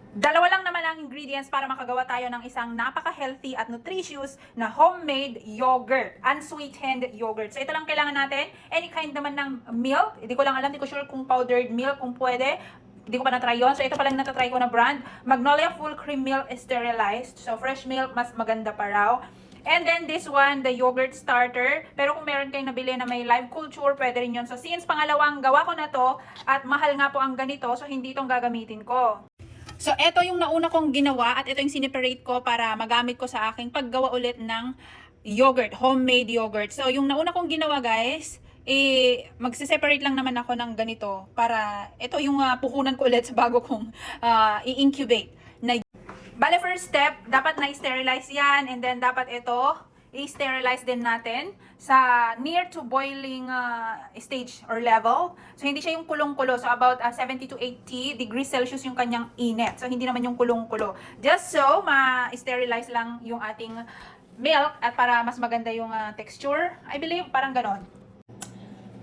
Dalawa lang naman ang ingredients para makagawa tayo ng isang napaka-healthy at nutritious na homemade yogurt, unsweetened yogurt. So ito lang kailangan natin, any kind naman ng milk, hindi ko lang alam, hindi ko sure kung powdered milk, kung pwede, hindi ko pa na-try yun. So ito pa lang natatry ko na brand, Magnolia Full Cream Milk Sterilized. So fresh milk, mas maganda pa raw. And then this one, the yogurt starter. Pero kung meron kayong nabili na may live culture, pwede rin yun. So since pangalawang gawa ko na to, at mahal nga po ang ganito, so hindi itong gagamitin ko. So, ito yung nauna kong ginawa at ito yung sineparate ko para magamit ko sa aking paggawa ulit ng yogurt, homemade yogurt. So, yung nauna kong ginawa guys, magsiseparate lang naman ako ng ganito para ito yung puhunan ko ulit sa bago kong i-incubate. Bale, first step, dapat na-sterilize yan and then dapat ito, i-sterilize din natin sa near to boiling stage or level. So, hindi siya yung kulong-kulo. So, about 70 to 80 degrees Celsius yung kanyang init. So, hindi naman yung kulong-kulo. Just so, ma-sterilize lang yung ating milk at para mas maganda yung texture. I believe, parang ganon.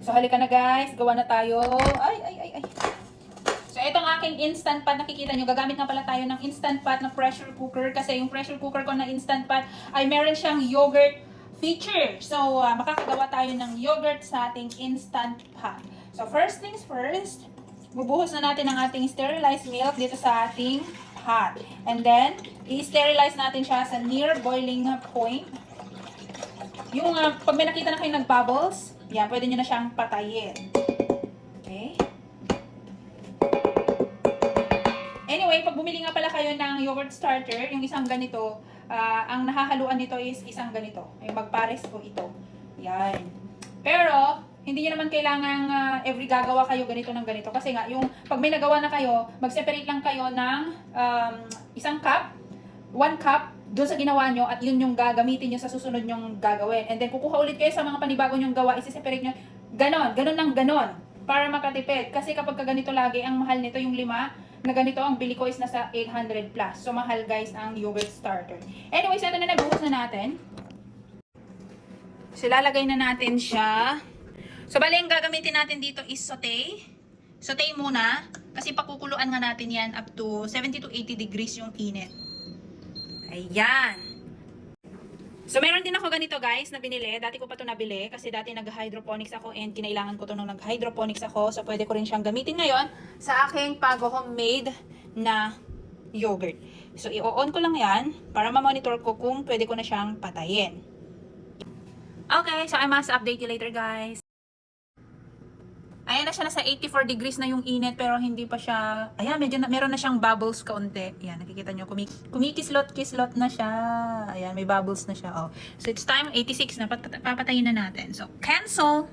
So, halika na guys. Gawa na tayo. Ay. So, itong aking instant pot, nakikita nyo, gagamit nga pala tayo ng instant pot na pressure cooker kasi yung pressure cooker ko na instant pot ay meron siyang yogurt feature. So, makakagawa tayo ng yogurt sa ating instant pot. So, first things first, bubuhos na natin ang ating sterilized milk dito sa ating pot. And then, i-sterilize natin siya sa near boiling point. Yung, pag may nakita na kayo nag-bubbles, yan, pwede nyo na siyang patayin. Okay? Anyway, pag bumili nga pala kayo ng yogurt starter, yung isang ganito, ang nahahaluan nito is isang ganito. Ay magpares po ito. Yan. Pero, hindi nyo naman kailangang every gagawa kayo ganito ng ganito. Kasi nga, yung pag may nagawa na kayo, mag-separate lang kayo ng isang cup, 1 cup, doon sa ginawa nyo at yun yung gagamitin nyo sa susunod nyong gagawin. And then, kukuha ulit kayo sa mga panibago nyong gawa, isi-separate nyo. Ganon ng ganon. Para makatipid. Kasi kapag ganito lagi, ang mahal nito yung 5, na ganito ang bili ko is nasa 800 plus. So, mahal guys ang yogurt starter. Anyways, ito na nabuhos na natin. So, lalagay na natin siya. So, bali ang gagamitin natin dito is saute. Saute muna. Kasi pakukuluan nga natin yan up to 70 to 80 degrees yung init. Ayan. So, meron din ako ganito guys na binili. Dati ko pa ito nabili kasi dati nag-hydroponics ako and kinailangan ko ito nung nag-hydroponics ako. So, pwede ko rin siyang gamitin ngayon sa aking pag-homemade na yogurt. So, i-on ko lang yan para ma-monitor ko kung pwede ko na siyang patayin. Okay, so I must update you later guys. Ayan na siya, nasa 84 degrees na yung init pero hindi pa siya, ayan, medyo meron na siyang bubbles kaunti. Ayan, nakikita nyo, kumikislot-kislot na siya. Ayan, may bubbles na siya. Oh. So, it's time, 86 na, papatayin na natin. So, cancel.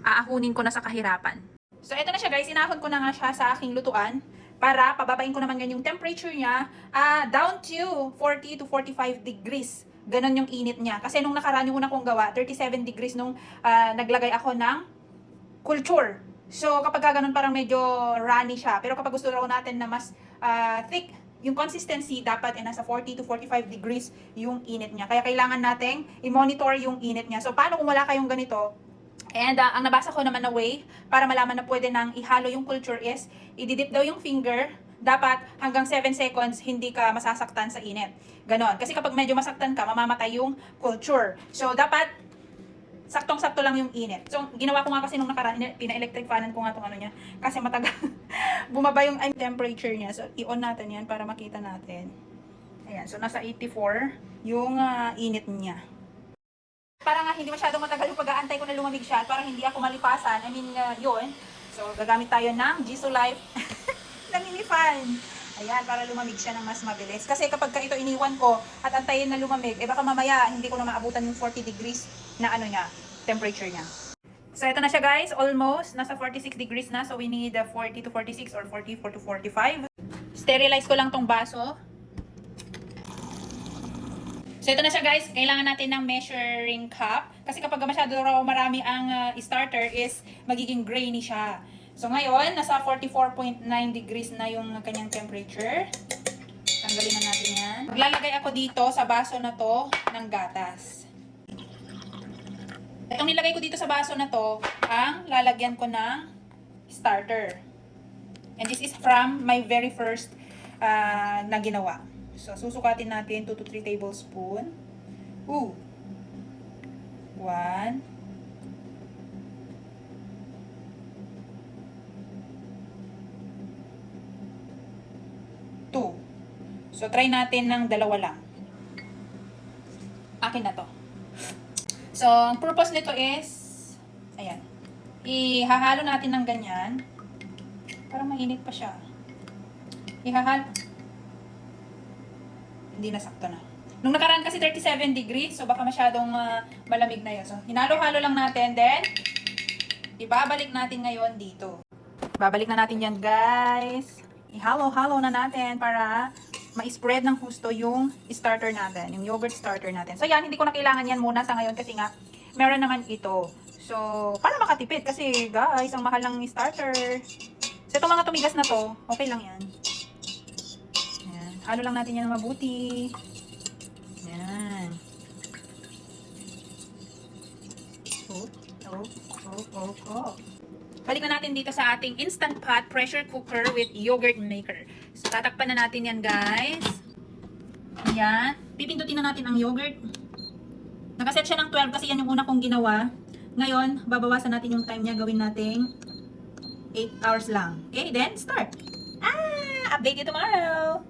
Aahunin ko na sa kahirapan. So, ito na siya guys, inahon ko na nga siya sa aking lutuan para pababain ko naman ganyan yung temperature niya down to 40 to 45 degrees. Ganon yung init niya. Kasi nung nakaraan yung una kong gawa, 37 degrees nung naglagay ako ng culture. So, kapag ganun parang medyo runny siya. Pero kapag gusto raw natin na mas thick yung consistency, dapat nasa 40 to 45 degrees yung init niya. Kaya kailangan nating i-monitor yung init niya. So, paano kung wala kayong ganito? And ang nabasa ko naman na way para malaman na pwede nang ihalo yung culture is, ididip daw yung finger, dapat hanggang 7 seconds hindi ka masasaktan sa init. Ganon. Kasi kapag medyo masaktan ka, mamamatay yung culture. So, dapat saktong-sakto lang yung init. So, ginawa ko nga kasi nung nakaraan, pina-electric fanan ko nga itong ano niya. Kasi matagal bumaba yung temperature niya. So, i-on natin yan para makita natin. Ayan. So, nasa 84 yung init niya. Para nga hindi masyadong matagal yung pag-aantay ko na lumamig siya. Para hindi ako malipasan. I mean, yun. So, gagamit tayo ng Jisoo Life na mini fan. Ayan, para lumamig siya ng mas mabilis. Kasi kapag ito iniwan ko at antayin na lumamig, baka mamaya hindi ko na maabutan yung 40 degrees na ano niya, temperature niya. So, ito na siya guys, almost. Nasa 46 degrees na. So, we need 40 to 46 or 44 to 45. Sterilize ko lang tong baso. So, ito na siya guys. Kailangan natin ng measuring cup. Kasi kapag masyado raw marami ang starter is magiging grainy siya. So, ngayon, nasa 44.9 degrees na yung kanyang temperature. Tanggalin na natin yan. Maglalagay ako dito sa baso na to ng gatas. Itong nilagay ko dito sa baso na to, ang lalagyan ko ng starter. And this is from my very first na ginawa. So, susukatin natin 2 to 3 tablespoon. Ooh. 1. 2. So, try natin ng dalawa lang. Akin na to. So, ang purpose nito is, ayan, ihahalo natin ng ganyan. Parang mainit pa siya. Ihahalo. Hindi nasakto na. Nung nakaraan kasi 37 degrees, so baka masyadong malamig na yun. So, hinalo-halo lang natin, then, ibabalik natin ngayon dito. Babalik na natin yan, guys. Ihalo-halo na natin para ma-spread ng husto yung starter natin, yung yogurt starter natin. So, yan, hindi ko na kailangan yan muna sa ngayon kasi nga, meron naman ito. So, para makatipid kasi, guys, ang mahal ng starter. So, itong mga tumigas na to, okay lang yan. Yan. Halo lang natin yan mabuti. Yan. Oh. Balik na natin dito sa ating Instant Pot pressure cooker with yogurt maker. So, tatakpan na natin yan, guys. Yan. Pipindutin na natin ang yogurt. Nakaset siya ng 12 kasi yan yung una kong ginawa. Ngayon, babawasan natin yung time niya. Gawin nating 8 hours lang. Okay, then start. Update you tomorrow.